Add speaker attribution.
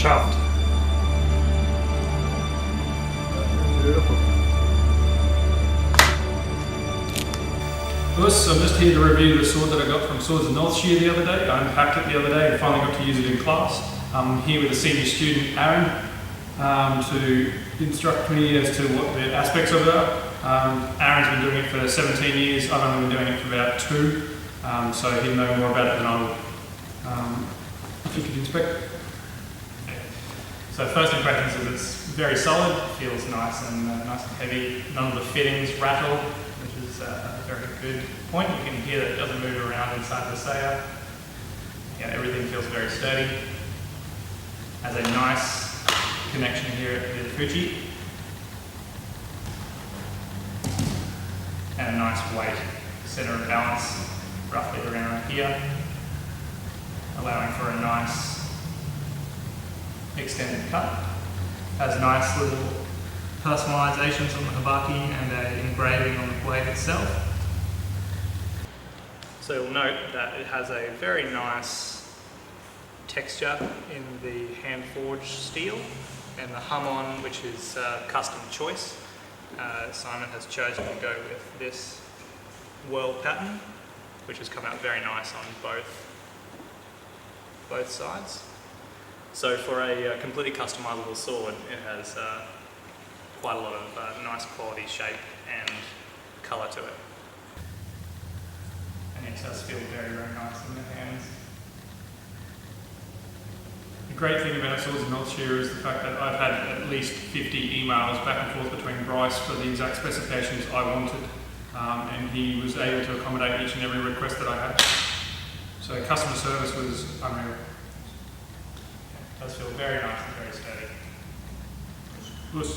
Speaker 1: chuffed.
Speaker 2: Beautiful.
Speaker 1: I'm just here to review the sword that I got from Swords of Northshire the other day. I unpacked it the other day and finally got to use it in class. I'm here with a senior student, Aaron, to instruct me as to what the aspects of it are. Aaron's been doing it for 17 years, I've only been doing it for about 2, so he'll know more about it than I will. If you could inspect it.
Speaker 3: So first impressions is it's very solid, feels nice and heavy. None of the fittings rattle, which is a very good point. You can hear that it doesn't move around inside the saya. Yeah, everything feels very sturdy. Has a nice connection here at the Fuji. And a nice weight, center of balance, roughly around here, allowing for a nice extended cut. Has nice little personalizations on the habaki and an engraving on the blade itself. So you'll note that it has a very nice texture in the hand forged steel, and the hum-on, which is custom choice. Simon has chosen to go with this whirl pattern, which has come out very nice on both sides. So for a completely customizable sword, it has quite a lot of nice quality shape and colour to it. And it does feel very, very nice in the hands.
Speaker 1: The great thing about Swords of Northshire is the fact that I've had at least 50 emails back and forth between Bryce for the exact specifications I wanted, and he was able to accommodate each and every request that I had. So customer service was unreal.
Speaker 3: It does feel very nice and very sturdy.
Speaker 1: Good.